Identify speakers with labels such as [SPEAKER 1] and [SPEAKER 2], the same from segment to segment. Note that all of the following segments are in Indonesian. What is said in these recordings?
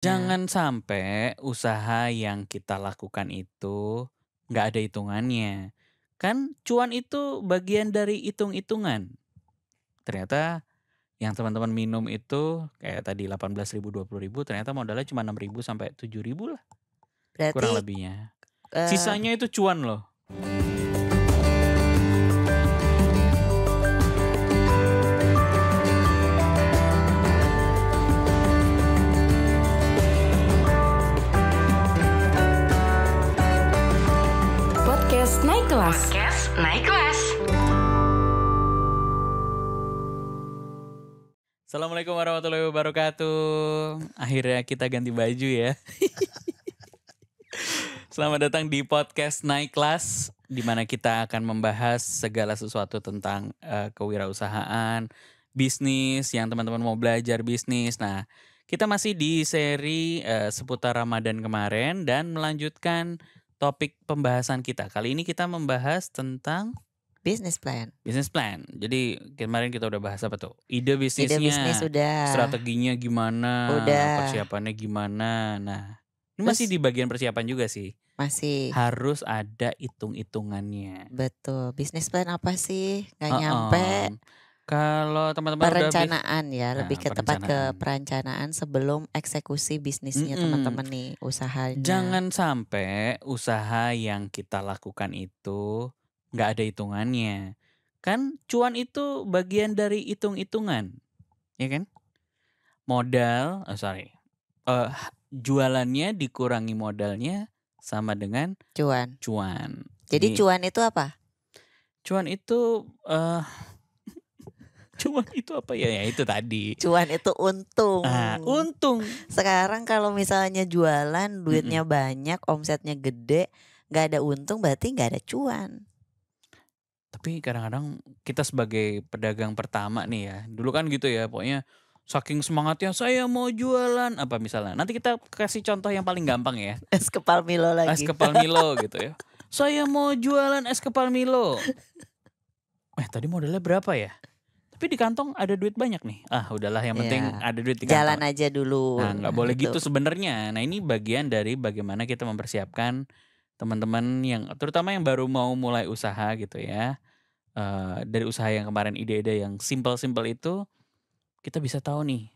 [SPEAKER 1] Jangan sampai usaha yang kita lakukan itu nggak ada hitungannya. Kan cuan itu bagian dari hitung-hitungan. Ternyata yang teman-teman minum itu kayak tadi 18.000, 20.000, ternyata modalnya cuma 6.000 sampai 7.000 lah kurang
[SPEAKER 2] Berarti,
[SPEAKER 1] lebihnya.
[SPEAKER 2] eee,
[SPEAKER 1] Sisanya itu cuan loh.
[SPEAKER 3] Podcast Naik Kelas.
[SPEAKER 4] Podcast Naik Kelas.
[SPEAKER 1] Assalamualaikum warahmatullahi wabarakatuh. Akhirnya kita ganti baju ya. Selamat datang di podcast Naik Kelas, di mana kita akan membahas segala sesuatu tentang kewirausahaan, bisnis, yang teman-teman mau belajar bisnis. Nah, kita masih di seri seputar Ramadan kemarin dan melanjutkan topik pembahasan kita. Kali ini kita membahas tentang
[SPEAKER 2] business plan.
[SPEAKER 1] business plan. Jadi kemarin kita udah bahas apa tuh? Ide
[SPEAKER 2] Ide bisnis
[SPEAKER 1] bisnisnya,
[SPEAKER 2] udah.
[SPEAKER 1] strateginya gimana,
[SPEAKER 2] Udah.
[SPEAKER 1] persiapannya gimana. Nah, ini
[SPEAKER 2] Terus
[SPEAKER 1] masih di bagian persiapan juga sih.
[SPEAKER 2] Masih.
[SPEAKER 1] Harus ada hitung-hitungannya.
[SPEAKER 2] Betul. Business plan apa sih? Nggak
[SPEAKER 1] Heeh.
[SPEAKER 2] nyampe.
[SPEAKER 1] Kalau teman-teman udah
[SPEAKER 2] Perencanaan ya, lebih
[SPEAKER 1] Nah,
[SPEAKER 2] ke tepat ke
[SPEAKER 1] perencanaan.
[SPEAKER 2] perencanaan sebelum eksekusi bisnisnya teman-teman nih, usahanya.
[SPEAKER 1] Jangan sampai usaha yang kita lakukan itu nggak ada hitungannya. Kan cuan itu bagian dari hitung-hitungan, ya kan? Jualannya dikurangi modalnya sama dengan
[SPEAKER 2] Cuan.
[SPEAKER 1] cuan.
[SPEAKER 2] Jadi cuan itu apa?
[SPEAKER 1] Cuan itu cuan itu apa ya? Ya itu tadi.
[SPEAKER 2] Cuan itu untung.
[SPEAKER 1] Untung.
[SPEAKER 2] Sekarang kalau misalnya jualan duitnya banyak, omsetnya gede, nggak ada untung berarti nggak ada cuan.
[SPEAKER 1] Tapi kadang-kadang kita sebagai pedagang pertama nih ya, dulu kan gitu ya, pokoknya saking semangatnya saya mau jualan apa misalnya. Nanti kita kasih contoh yang paling gampang ya.
[SPEAKER 2] Es kepal Milo lagi.
[SPEAKER 1] Es kepal Milo gitu ya. Saya mau jualan es kepal Milo. Tadi modalnya berapa ya? Tapi di kantong ada duit banyak nih. Udahlah yang penting
[SPEAKER 2] Ya,
[SPEAKER 1] ada duit di kantong.
[SPEAKER 2] jalan aja dulu.
[SPEAKER 1] Nah, nggak boleh
[SPEAKER 2] gitu.
[SPEAKER 1] gitu sebenarnya. Nah, ini bagian dari bagaimana kita mempersiapkan teman-teman yang terutama yang baru mau mulai usaha gitu ya. Dari usaha yang kemarin ide-ide yang simple-simple itu kita bisa tahu nih.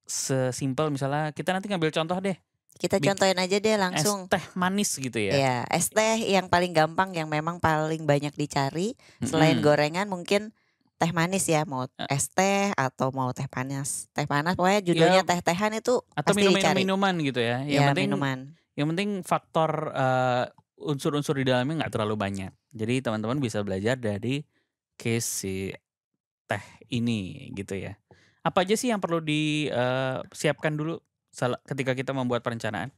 [SPEAKER 1] Sesimpel misalnya kita nanti ngambil contoh deh.
[SPEAKER 2] Kita contohin aja deh langsung.
[SPEAKER 1] Es teh manis gitu ya.
[SPEAKER 2] Ya, es teh yang paling gampang yang memang paling banyak dicari selain gorengan mungkin teh manis ya, mau es teh atau mau teh panas. Teh panas pokoknya judulnya teh-tehan itu
[SPEAKER 1] atau
[SPEAKER 2] pasti dicari.
[SPEAKER 1] minuman gitu ya.
[SPEAKER 2] Ya, minuman.
[SPEAKER 1] Yang penting faktor unsur-unsur di dalamnya nggak terlalu banyak. Jadi teman-teman bisa belajar dari case si teh ini gitu ya. Apa aja sih yang perlu disiapkan dulu ketika kita membuat perencanaan?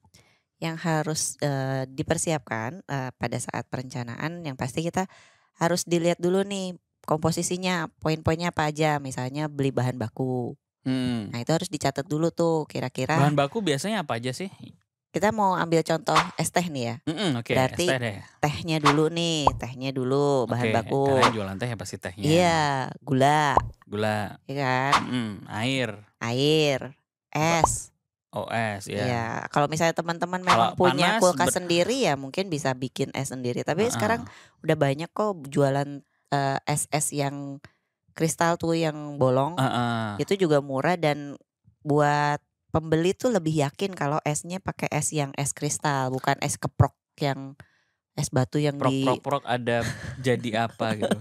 [SPEAKER 2] Yang harus dipersiapkan pada saat perencanaan yang pasti kita harus dilihat dulu nih komposisinya, poin-poinnya apa aja. Misalnya beli bahan baku. Nah, itu harus dicatat dulu tuh kira-kira.
[SPEAKER 1] Bahan baku biasanya apa aja sih?
[SPEAKER 2] Kita mau ambil contoh es teh nih ya.
[SPEAKER 1] Oke,
[SPEAKER 2] Berarti
[SPEAKER 1] es teh deh.
[SPEAKER 2] tehnya dulu bahan baku.
[SPEAKER 1] Karena jualan teh ya pasti tehnya.
[SPEAKER 2] Iya, gula,
[SPEAKER 1] Gula,
[SPEAKER 2] ya kan?
[SPEAKER 1] air,
[SPEAKER 2] es.
[SPEAKER 1] es ya.
[SPEAKER 2] Iya, kalau misalnya teman-teman
[SPEAKER 1] Kalau
[SPEAKER 2] memang punya
[SPEAKER 1] panas,
[SPEAKER 2] kulkas sendiri ya mungkin bisa bikin es sendiri. Tapi sekarang udah banyak kok jualan es-es yang kristal tuh yang bolong. Itu juga murah dan buat pembeli tuh lebih yakin kalau esnya pakai es yang es kristal, bukan es keprok yang es batu yang
[SPEAKER 1] prok ada jadi apa gitu.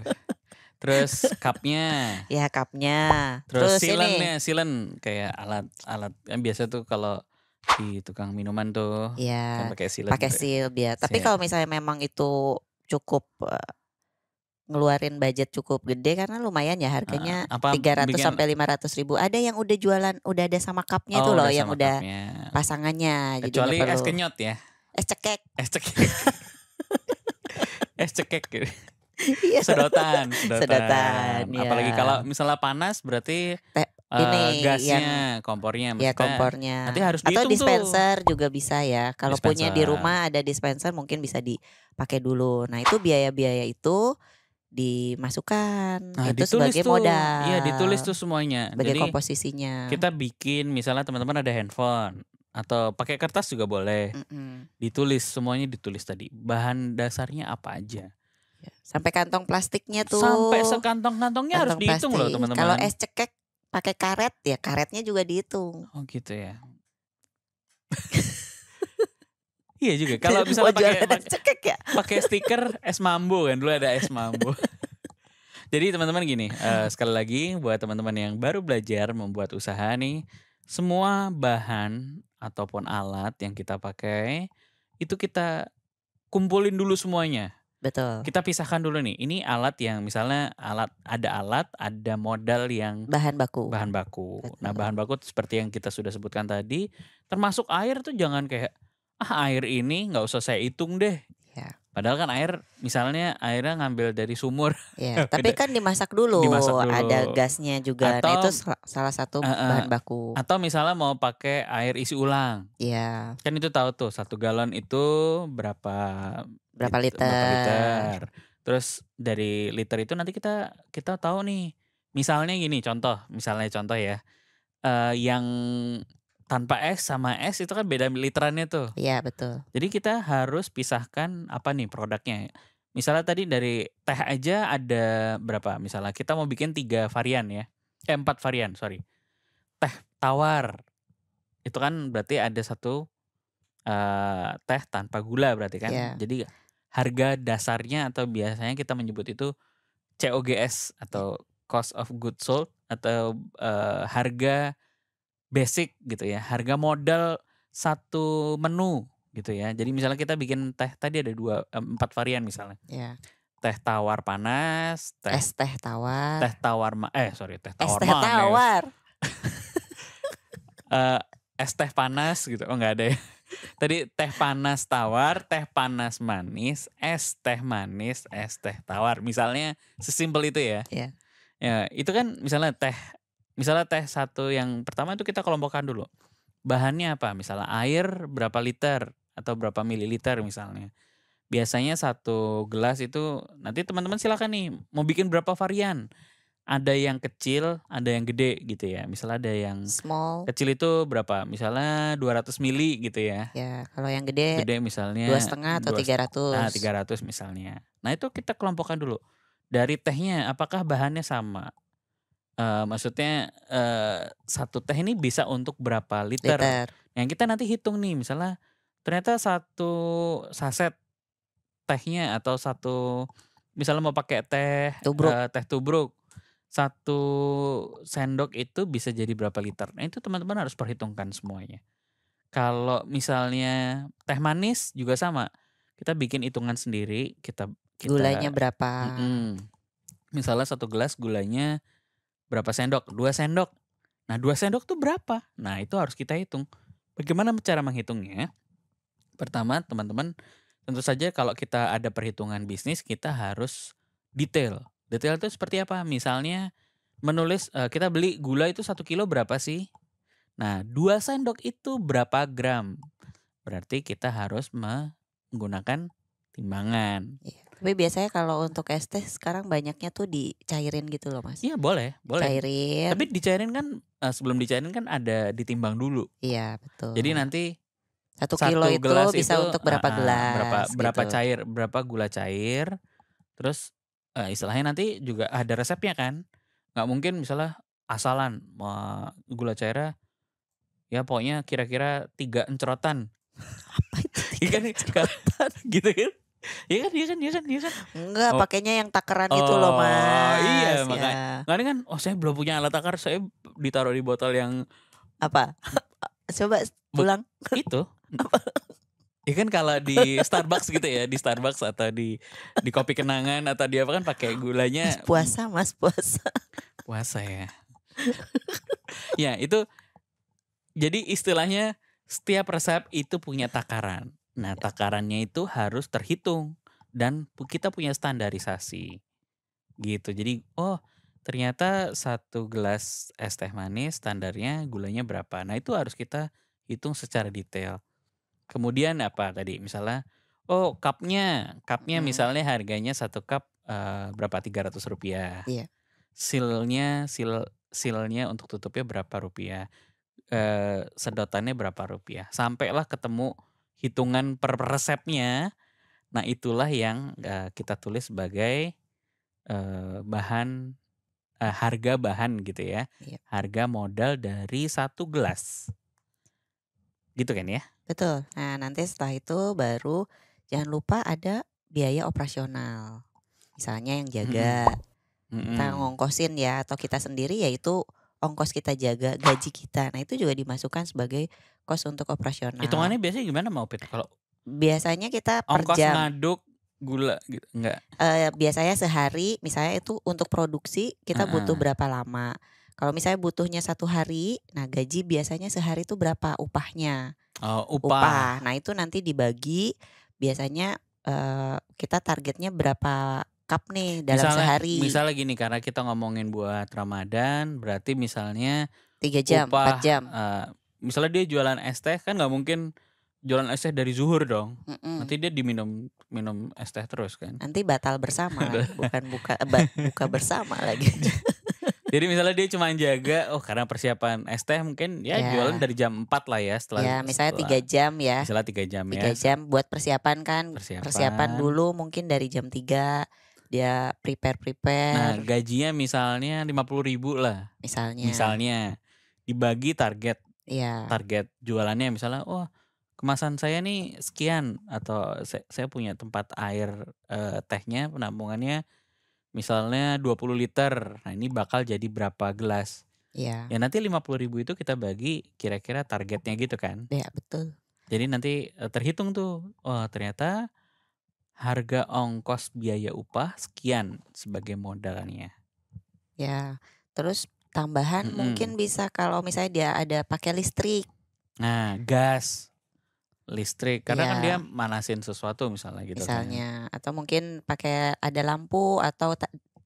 [SPEAKER 1] Terus cupnya.
[SPEAKER 2] Ya, cupnya.
[SPEAKER 1] Terus
[SPEAKER 2] ini
[SPEAKER 1] silen kayak alat yang biasa tuh kalau di tukang minuman tuh.
[SPEAKER 2] ya
[SPEAKER 1] Kan pakai silen.
[SPEAKER 2] pakai seal biar. Tapi
[SPEAKER 1] Seal.
[SPEAKER 2] kalau misalnya memang itu cukup ngeluarin budget cukup gede karena lumayan ya harganya 300 sampai 500 ribu. Ada yang udah jualan, udah ada sama cupnya tuh loh, yang udah
[SPEAKER 1] cupnya.
[SPEAKER 2] pasangannya.
[SPEAKER 1] Kecuali
[SPEAKER 2] jadi
[SPEAKER 1] es kenyot ya.
[SPEAKER 2] Es cekek.
[SPEAKER 1] Es cekek gitu.
[SPEAKER 2] Iya.
[SPEAKER 1] Sedotan.
[SPEAKER 2] Ya.
[SPEAKER 1] Apalagi kalau misalnya panas berarti
[SPEAKER 2] ini
[SPEAKER 1] gasnya, kompornya.
[SPEAKER 2] Ya, kompornya.
[SPEAKER 1] Nanti harus dihitung
[SPEAKER 2] atau dispenser juga bisa ya. Kalau punya di
[SPEAKER 1] Dispenser.
[SPEAKER 2] rumah ada dispenser mungkin bisa dipakai dulu. Nah, itu biaya-biaya itu dimasukkan.
[SPEAKER 1] Nah,
[SPEAKER 2] itu
[SPEAKER 1] ditulis
[SPEAKER 2] sebagai
[SPEAKER 1] tuh.
[SPEAKER 2] modal.
[SPEAKER 1] Iya, ditulis tuh semuanya.
[SPEAKER 2] Sebagai
[SPEAKER 1] Jadi
[SPEAKER 2] komposisinya.
[SPEAKER 1] kita bikin misalnya teman-teman ada handphone Atau pakai kertas juga boleh. Ditulis, semuanya ditulis tadi. Bahan dasarnya apa aja.
[SPEAKER 2] Sampai kantong plastiknya tuh.
[SPEAKER 1] Sampai sekantong-kantongnya harus dihitung loh teman-teman.
[SPEAKER 2] Kalau es cekek pakai karet ya karetnya juga dihitung.
[SPEAKER 1] Oh gitu ya. Iya juga. Kalau misalnya pakai stiker es mambo kan, dulu ada es mambo. Jadi teman-teman gini, sekali lagi buat teman-teman yang baru belajar membuat usaha nih, semua bahan ataupun alat yang kita pakai itu kita kumpulin dulu semuanya.
[SPEAKER 2] Betul.
[SPEAKER 1] Kita pisahkan dulu nih. Ini alat yang misalnya ada modal yang
[SPEAKER 2] bahan baku.
[SPEAKER 1] Betul. Nah, bahan baku seperti yang kita sudah sebutkan tadi, termasuk air tuh jangan kayak air ini nggak usah saya hitung deh.
[SPEAKER 2] Ya.
[SPEAKER 1] Padahal kan airnya ngambil dari sumur.
[SPEAKER 2] Ya, tapi kan dimasak dulu. Ada gasnya juga. Atau, nah itu salah satu bahan baku.
[SPEAKER 1] Atau misalnya mau pakai air isi ulang.
[SPEAKER 2] Iya.
[SPEAKER 1] Kan itu tahu tuh 1 galon itu berapa
[SPEAKER 2] liter.
[SPEAKER 1] Terus dari liter itu nanti kita tahu nih. Misalnya gini contoh ya. Yang tanpa es sama es itu kan beda literannya tuh.
[SPEAKER 2] Iya betul.
[SPEAKER 1] Jadi kita harus pisahkan apa nih produknya. Misalnya tadi dari teh aja ada berapa? Misalnya kita mau bikin 3 varian ya. 4 varian, sorry. Teh tawar. Itu kan berarti ada 1 teh tanpa gula berarti kan.
[SPEAKER 2] Yeah.
[SPEAKER 1] Jadi harga dasarnya atau biasanya kita menyebut itu COGS atau cost of goods sold atau harga basic gitu ya, harga modal 1 menu gitu ya. Jadi misalnya kita bikin teh tadi ada 4 varian misalnya.
[SPEAKER 2] Yeah.
[SPEAKER 1] Teh tawar panas,
[SPEAKER 2] es teh tawar.
[SPEAKER 1] Teh tawar
[SPEAKER 2] es teh tawar.
[SPEAKER 1] Es teh panas gitu. Oh enggak ada ya. Tadi teh panas tawar, teh panas manis, es teh manis, es teh tawar. Misalnya sesimpel itu ya.
[SPEAKER 2] Yeah.
[SPEAKER 1] Ya, itu kan misalnya teh 1 yang pertama itu kita kelompokkan dulu. Bahannya apa? Misalnya air berapa liter atau berapa mililiter misalnya. Biasanya 1 gelas itu nanti teman-teman silakan nih mau bikin berapa varian. Ada yang kecil, ada yang gede gitu ya. Misalnya ada yang
[SPEAKER 2] small.
[SPEAKER 1] Kecil itu berapa? Misalnya 200 mili gitu ya.
[SPEAKER 2] Ya, kalau yang gede
[SPEAKER 1] misalnya
[SPEAKER 2] 2,5 atau 300.
[SPEAKER 1] Nah, 300 misalnya. Nah, itu kita kelompokkan dulu. Dari tehnya apakah bahannya sama? Maksudnya 1 teh ini bisa untuk berapa liter? Yang kita nanti hitung nih, misalnya ternyata 1 saset tehnya atau 1 misalnya mau pakai teh tubruk 1 sendok itu bisa jadi berapa liter. Nah, itu teman-teman harus perhitungkan semuanya. Kalau misalnya teh manis juga sama. Kita bikin hitungan sendiri, kita
[SPEAKER 2] gulanya berapa?
[SPEAKER 1] Misalnya 1 gelas gulanya berapa sendok? 2 sendok. Nah 2 sendok tuh berapa? Nah itu harus kita hitung. Bagaimana cara menghitungnya? Pertama teman-teman tentu saja kalau kita ada perhitungan bisnis kita harus detail. Detail itu seperti apa? Misalnya menulis kita beli gula itu 1 kilo berapa sih? Nah 2 sendok itu berapa gram? Berarti kita harus menggunakan timbangan.
[SPEAKER 2] Tapi biasanya kalau untuk es teh sekarang banyaknya tuh dicairin gitu loh Mas.
[SPEAKER 1] Iya boleh.
[SPEAKER 2] Cairin.
[SPEAKER 1] Tapi dicairin kan sebelum dicairin kan ada ditimbang dulu.
[SPEAKER 2] Iya betul.
[SPEAKER 1] Jadi nanti
[SPEAKER 2] 1 kilo itu bisa untuk berapa gelas?
[SPEAKER 1] Berapa gula cair. Terus istilahnya nanti juga ada resepnya kan. Gak mungkin misalnya asalan gula cairnya ya pokoknya kira-kira 3 encerotan.
[SPEAKER 2] Apa itu 3 encerotan?
[SPEAKER 1] Gitu kan. Iya kan.
[SPEAKER 2] Enggak, pakainya yang takaran gitu loh Mas.
[SPEAKER 1] Iya makanya. Nggak kan, saya belum punya alat takar, saya ditaruh di botol yang
[SPEAKER 2] apa? Coba pulang.
[SPEAKER 1] Itu. Ya kan kalau di Starbucks gitu ya, di Starbucks atau di kopi kenangan atau di apa kan pakai gulanya.
[SPEAKER 2] Mas puasa.
[SPEAKER 1] Puasa ya. Ya itu. Jadi istilahnya setiap resep itu punya takaran. Nah takarannya itu harus terhitung dan kita punya standarisasi gitu. Jadi ternyata 1 gelas es teh manis standarnya gulanya berapa. Nah itu harus kita hitung secara detail. Kemudian apa tadi misalnya cupnya misalnya harganya 1 cup berapa 300 rupiah.
[SPEAKER 2] Iya.
[SPEAKER 1] Sealnya untuk tutupnya berapa rupiah. sedotannya berapa rupiah. Sampailah ketemu hitungan per resepnya. Nah itulah yang kita tulis sebagai bahan harga bahan gitu ya.
[SPEAKER 2] Iya.
[SPEAKER 1] Harga modal dari 1 gelas. Gitu kan ya?
[SPEAKER 2] Betul. Nah nanti setelah itu baru jangan lupa ada biaya operasional. Misalnya yang jaga, kita ngongkosin ya, atau kita sendiri yaitu ongkos kita jaga, gaji kita. Nah itu juga dimasukkan sebagai kos untuk operasional.
[SPEAKER 1] Hitungannya biasanya gimana mau Pit? Kalau
[SPEAKER 2] biasanya kita per
[SPEAKER 1] ongkos
[SPEAKER 2] jam.
[SPEAKER 1] ngaduk gula gitu enggak?
[SPEAKER 2] Biasanya sehari misalnya itu untuk produksi kita butuh berapa lama. Kalau misalnya butuhnya 1 hari, nah gaji biasanya sehari itu berapa upahnya.
[SPEAKER 1] Oh, upah.
[SPEAKER 2] Nah itu nanti dibagi biasanya kita targetnya berapa cup nih dalam sehari.
[SPEAKER 1] Misalnya gini, karena kita ngomongin buat Ramadan, berarti misalnya
[SPEAKER 2] 3 jam,
[SPEAKER 1] upah,
[SPEAKER 2] 4 jam.
[SPEAKER 1] Misalnya dia jualan es teh, kan nggak mungkin jualan es teh dari zuhur dong. Nanti dia diminum es teh terus kan.
[SPEAKER 2] Nanti batal bersama lagi, bukan buka bersama lagi.
[SPEAKER 1] Jadi misalnya dia cuma jaga, karena persiapan es teh mungkin ya jualan dari jam 4 lah ya.
[SPEAKER 2] Misalnya 3 jam ya.
[SPEAKER 1] Misalnya 3 jam
[SPEAKER 2] 3 jam buat persiapan kan. Persiapan dulu mungkin dari jam 3 dia prepare.
[SPEAKER 1] Nah gajinya misalnya 50.000 lah. Misalnya dibagi target.
[SPEAKER 2] Iya.
[SPEAKER 1] Target jualannya misalnya, kemasan saya nih sekian, atau saya punya tempat air tehnya, penampungannya misalnya 20 liter. Nah ini bakal jadi berapa gelas.
[SPEAKER 2] Iya.
[SPEAKER 1] Ya nanti 50.000 itu kita bagi kira-kira targetnya gitu kan.
[SPEAKER 2] Iya betul.
[SPEAKER 1] Jadi nanti terhitung tuh, ternyata harga ongkos biaya upah sekian sebagai modalnya.
[SPEAKER 2] Ya, terus tambahan mungkin bisa kalau misalnya dia ada pakai listrik.
[SPEAKER 1] Nah, gas, listrik, karena kan dia manasin sesuatu misalnya gitu.
[SPEAKER 2] Misalnya, atau mungkin pakai ada lampu, atau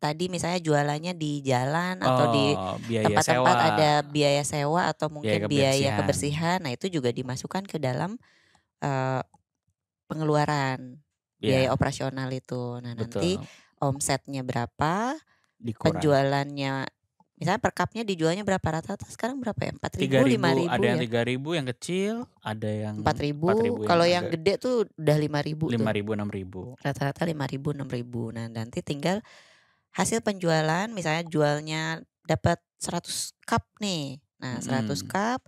[SPEAKER 2] tadi misalnya jualannya di jalan atau di tempat-tempat ada biaya sewa atau mungkin biaya kebersihan. Nah itu juga dimasukkan ke dalam pengeluaran biaya operasional itu. Nah nanti omsetnya berapa, penjualannya, misalnya per cupnya dijualnya berapa, rata-rata sekarang berapa ya? 4.000, 5.000
[SPEAKER 1] ada yang
[SPEAKER 2] ya?
[SPEAKER 1] 3.000 yang kecil, ada yang
[SPEAKER 2] 4.000. Kalau yang gede tuh udah 5.000 tuh.
[SPEAKER 1] 5.000, 6.000.
[SPEAKER 2] Rata-rata 5.000, 6.000. Nah nanti tinggal hasil penjualan, misalnya jualnya dapat 100 cup nih. Nah 100 cup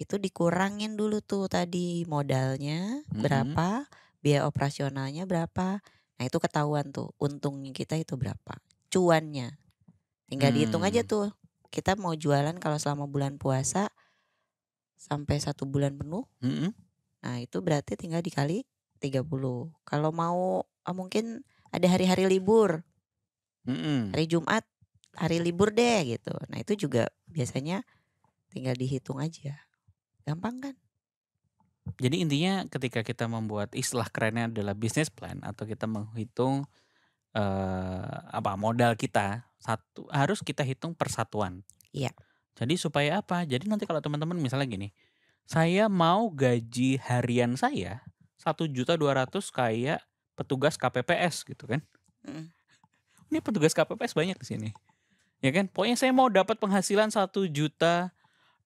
[SPEAKER 2] itu dikurangin dulu tuh tadi modalnya berapa, biaya operasionalnya berapa. Nah itu ketahuan tuh untungnya kita itu berapa, cuannya. Tinggal dihitung aja tuh. Kita mau jualan kalau selama bulan puasa sampai 1 bulan penuh. Nah itu berarti tinggal dikali 30. Kalau mau mungkin ada hari-hari libur, hari Jumat, hari libur deh gitu. Nah itu juga biasanya tinggal dihitung aja. Gampang kan?
[SPEAKER 1] Jadi intinya ketika kita membuat, istilah kerennya adalah business plan, atau kita menghitung modal kita, harus kita hitung persatuan.
[SPEAKER 2] Iya.
[SPEAKER 1] Jadi supaya apa? Jadi nanti kalau teman-teman misalnya gini, saya mau gaji harian saya 1.200.000 kayak petugas KPPS gitu kan. Ini petugas KPPS banyak di sini. Ya kan? Pokoknya saya mau dapat penghasilan 1.200.000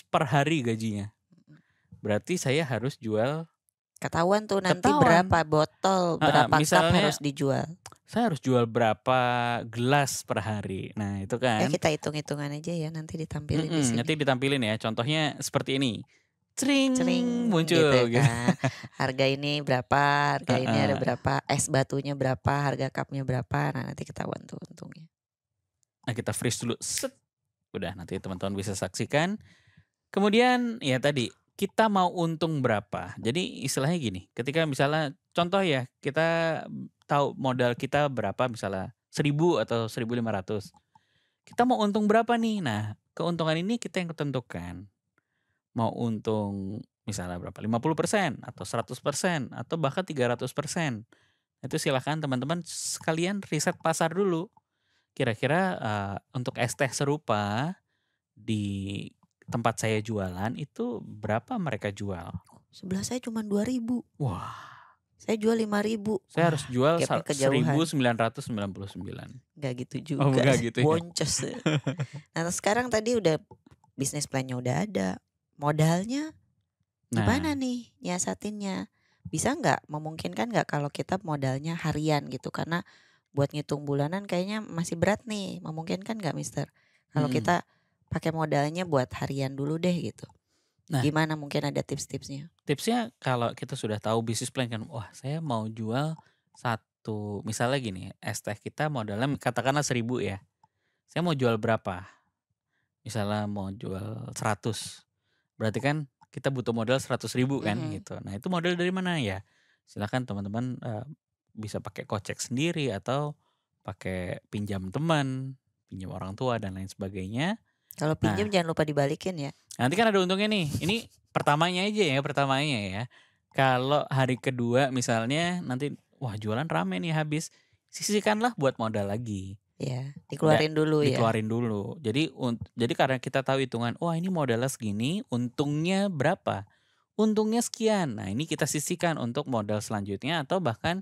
[SPEAKER 1] per hari gajinya. Berarti saya harus jual.
[SPEAKER 2] Ketahuan tuh nanti berapa botol, berapa cup harus dijual.
[SPEAKER 1] Saya harus jual berapa gelas per hari. Nah itu kan.
[SPEAKER 2] Kita hitung-hitungan aja ya, nanti ditampilin di sini.
[SPEAKER 1] Nanti ditampilin ya. Contohnya seperti ini. Cering muncul
[SPEAKER 2] gitu kan. Harga ini berapa, harga ini ada berapa, es batunya berapa, harga cupnya berapa. Nah nanti ketahuan tuh untungnya.
[SPEAKER 1] Nah kita freeze dulu. Set. Udah nanti teman-teman bisa saksikan. Kemudian ya tadi, kita mau untung berapa. Jadi istilahnya gini, ketika misalnya contoh ya, kita tahu modal kita berapa, misalnya 1.000 atau 1.500. Kita mau untung berapa nih? Nah keuntungan ini kita yang tentukan. Mau untung misalnya berapa? 50% atau 100% atau bahkan 300%. Itu silakan teman-teman sekalian riset pasar dulu. Kira-kira untuk es teh serupa di tempat saya jualan itu berapa mereka jual?
[SPEAKER 2] Sebelah saya cuma 2.000.
[SPEAKER 1] Wah.
[SPEAKER 2] Saya jual 5.000.
[SPEAKER 1] Saya harus jual 1.999.
[SPEAKER 2] Gak gitu juga.
[SPEAKER 1] Oh, gak gitu ya.
[SPEAKER 2] Boncos. Nah sekarang tadi udah bisnis plan-nya udah ada, modalnya gimana nih nyiasatinnya? Bisa nggak, memungkinkan nggak kalau kita modalnya harian gitu, karena buat ngitung bulanan kayaknya masih berat nih, memungkinkan nggak Mister? Kalau kita pakai modalnya buat harian dulu deh gitu.
[SPEAKER 1] Nah,
[SPEAKER 2] gimana, mungkin ada tips-tipsnya?
[SPEAKER 1] Tipsnya kalau kita sudah tahu bisnis plan kan, wah saya mau jual satu, misalnya gini, es teh kita modalnya katakanlah 1.000 ya. Saya mau jual berapa? Misalnya mau jual 100. Berarti kan kita butuh modal 100.000 kan gitu. Nah, itu modal dari mana ya? Silakan teman-teman bisa pakai kocek sendiri atau pakai pinjam teman, pinjam orang tua dan lain sebagainya.
[SPEAKER 2] Kalau pinjam jangan lupa dibalikin ya.
[SPEAKER 1] Nanti kan ada untungnya nih. Ini pertamanya aja ya, Kalau hari kedua misalnya nanti wah jualan rame nih habis, sisihkanlah buat modal lagi.
[SPEAKER 2] Ya, dikeluarin dulu ya.
[SPEAKER 1] Dikeluarin dulu. Jadi karena kita tahu hitungan, wah ini modalnya segini, untungnya berapa? Untungnya sekian. Nah, ini kita sisihkan untuk modal selanjutnya atau bahkan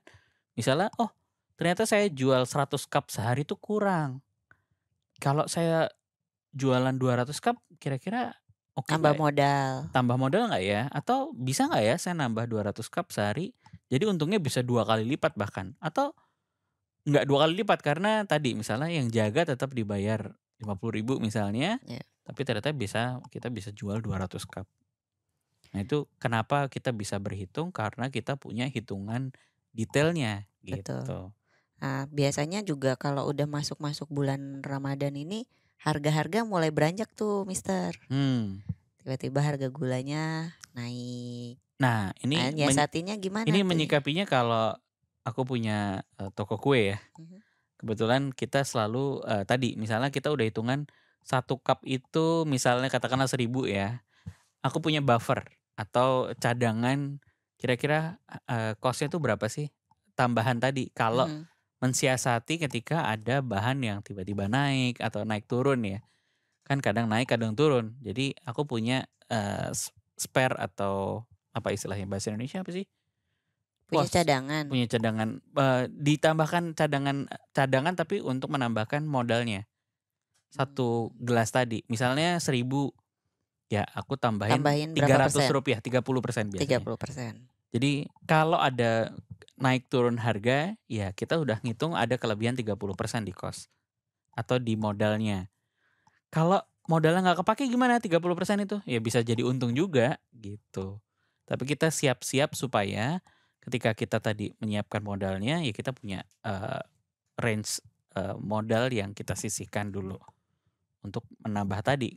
[SPEAKER 1] misalnya, oh ternyata saya jual 100 cup sehari itu kurang. Kalau saya jualan 200 cup kira-kira oke
[SPEAKER 2] Tambah
[SPEAKER 1] nggak?
[SPEAKER 2] modal.
[SPEAKER 1] Tambah modal nggak ya? Atau bisa nggak ya saya nambah 200 cup sehari? Jadi untungnya bisa 2 kali lipat bahkan. Atau nggak 2 kali lipat karena tadi misalnya yang jaga tetap dibayar 50.000 misalnya. Tapi ternyata kita bisa jual 200 cup. Nah, itu kenapa kita bisa berhitung, karena kita punya hitungan detailnya gitu.
[SPEAKER 2] Betul. Nah, biasanya juga kalau udah masuk bulan Ramadan ini harga-harga mulai beranjak tuh Mister. Tiba-tiba harga gulanya naik.
[SPEAKER 1] Nah, ini
[SPEAKER 2] nyiasatinya gimana?
[SPEAKER 1] Ini menyikapinya kalau aku punya toko kue ya. Kebetulan kita selalu tadi misalnya kita udah hitungan 1 cup itu misalnya katakanlah 1.000 ya. Aku punya buffer atau cadangan kira-kira cost-nya tuh berapa sih? Tambahan tadi kalau mensiasati ketika ada bahan yang tiba-tiba naik atau naik turun ya. Kan kadang naik kadang turun. Jadi aku punya spare atau apa istilahnya bahasa Indonesia apa sih?
[SPEAKER 2] Punya cadangan.
[SPEAKER 1] Punya cadangan, ditambahkan cadangan tapi untuk menambahkan modalnya. 1 gelas tadi misalnya 1.000, ya aku tambahin Rp300, 30% biasanya.
[SPEAKER 2] 30%.
[SPEAKER 1] Jadi kalau ada naik turun harga, ya kita udah ngitung ada kelebihan 30% di cost atau di modalnya. Kalau modalnya nggak kepake gimana 30% itu? Ya bisa jadi untung juga gitu. Tapi kita siap-siap supaya ketika kita tadi menyiapkan modalnya, ya kita punya range modal yang kita sisihkan dulu untuk menambah tadi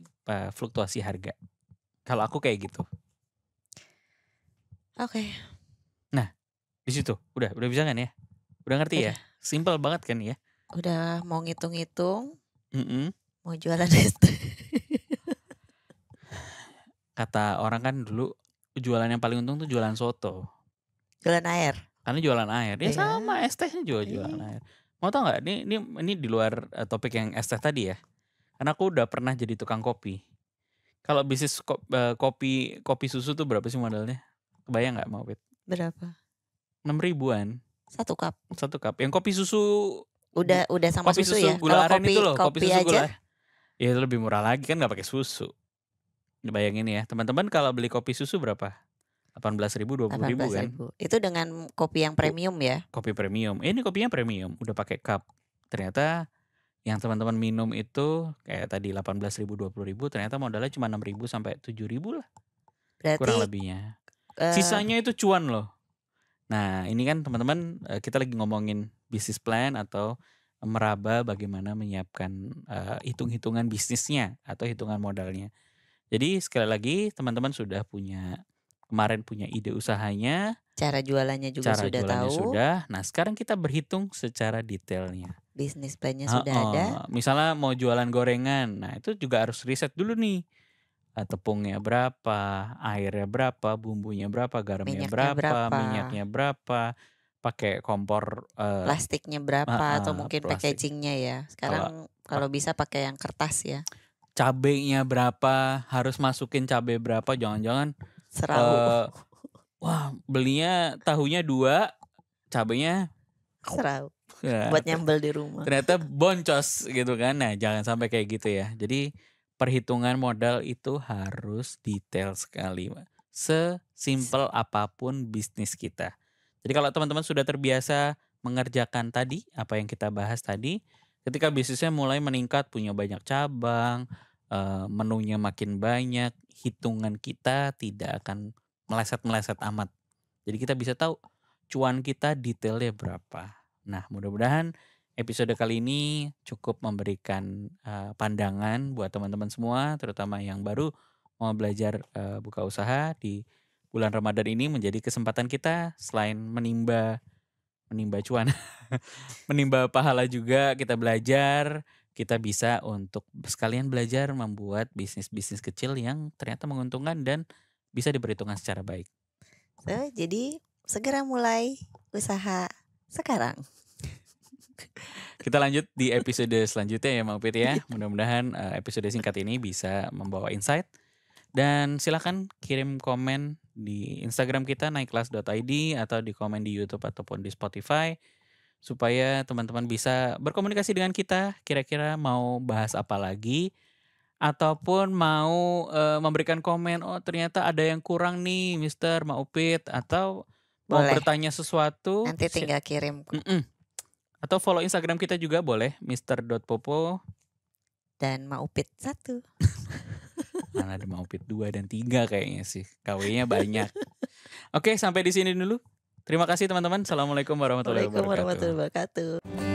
[SPEAKER 1] fluktuasi harga. Kalau aku kayak gitu.
[SPEAKER 2] Oke.
[SPEAKER 1] Nah, di situ udah bisa kan ya? Udah ngerti ya? Simple banget kan ya?
[SPEAKER 2] Udah mau ngitung-ngitung. Mau jualan es.
[SPEAKER 1] Kata orang kan dulu jualan yang paling untung tuh jualan soto.
[SPEAKER 2] Jualan air.
[SPEAKER 1] Karena jualan air. Ya sama es tehnya juga jualan air. Mau tau nggak? Ini di luar topik yang es teh tadi ya. Karena aku udah pernah jadi tukang kopi. Kalau bisnis kopi susu tuh berapa sih modalnya? Kebayang nggak Mawit?
[SPEAKER 2] Berapa?
[SPEAKER 1] 6.000-an.
[SPEAKER 2] 1 cup.
[SPEAKER 1] 1 cup. Yang kopi susu
[SPEAKER 2] udah sama
[SPEAKER 1] kopi
[SPEAKER 2] susu ya.
[SPEAKER 1] Gula aren itu loh, kopi susu
[SPEAKER 2] aja
[SPEAKER 1] gula. Ya itu lebih murah lagi kan, nggak pakai susu. Bayangin ya, teman-teman kalau beli kopi susu berapa? 18.000, 20.000 kan?
[SPEAKER 2] Itu dengan kopi yang premium ya?
[SPEAKER 1] Kopi premium. Ini kopinya premium, udah pakai cup. Ternyata yang teman-teman minum itu kayak tadi 18.000, 20.000, ternyata modalnya cuma 6.000 sampai 7.000 lah.
[SPEAKER 2] Berarti
[SPEAKER 1] kurang lebihnya. Sisanya itu cuan loh. Nah, ini kan teman-teman kita lagi ngomongin bisnis plan atau meraba bagaimana menyiapkan hitung-hitungan bisnisnya atau hitungan modalnya. Jadi sekali lagi teman-teman sudah kemarin punya ide usahanya,
[SPEAKER 2] cara jualannya juga sudah tahu.
[SPEAKER 1] Nah, sekarang kita berhitung secara detailnya.
[SPEAKER 2] Bisnis plannya sudah ada.
[SPEAKER 1] Misalnya mau jualan gorengan, nah itu juga harus riset dulu nih. Tepungnya berapa, airnya berapa, bumbunya berapa, garamnya berapa, minyaknya berapa, pakai kompor
[SPEAKER 2] plastiknya berapa atau mungkin packagingnya ya. Sekarang kalau bisa pakai yang kertas ya.
[SPEAKER 1] Cabenya berapa, harus masukin cabai berapa, jangan-jangan
[SPEAKER 2] serau.
[SPEAKER 1] Wah, belinya tahunya 2, cabenya
[SPEAKER 2] serau. Ya, buat nyambel di rumah.
[SPEAKER 1] Ternyata boncos gitu kan. Nah, jangan sampai kayak gitu ya. Jadi perhitungan modal itu harus detail sekali, sesimpel apapun bisnis kita. Jadi kalau teman-teman sudah terbiasa mengerjakan tadi apa yang kita bahas tadi, ketika bisnisnya mulai meningkat, punya banyak cabang, menunya makin banyak, hitungan kita tidak akan meleset-meleset amat. Jadi kita bisa tahu cuan kita detailnya berapa. Nah, mudah-mudahan episode kali ini cukup memberikan pandangan buat teman-teman semua, terutama yang baru mau belajar buka usaha di bulan Ramadan ini, menjadi kesempatan kita selain menimba cuan, menimba pahala juga, kita belajar, kita bisa untuk sekalian belajar membuat bisnis-bisnis kecil yang ternyata menguntungkan dan bisa diperhitungkan secara baik.
[SPEAKER 2] Jadi segera mulai usaha sekarang.
[SPEAKER 1] Kita lanjut di episode selanjutnya ya, Mang Upit ya. Mudah-mudahan episode singkat ini bisa membawa insight. Dan silakan kirim komen di Instagram kita naikkelas.id atau di komen di YouTube ataupun di Spotify, supaya teman-teman bisa berkomunikasi dengan kita. Kira-kira mau bahas apa lagi, ataupun mau memberikan komen, oh ternyata ada yang kurang nih Mister Mang Upit, atau mau bertanya sesuatu.
[SPEAKER 2] Nanti tinggal kirim.
[SPEAKER 1] Atau follow Instagram kita juga boleh, Mr.Popo
[SPEAKER 2] dan Mang Upit 1.
[SPEAKER 1] Mana ada Mang Upit 2 dan 3 kayaknya sih. KW-nya banyak. Oke, sampai di sini dulu. Terima kasih teman-teman. Assalamualaikum warahmatullahi wabarakatuh.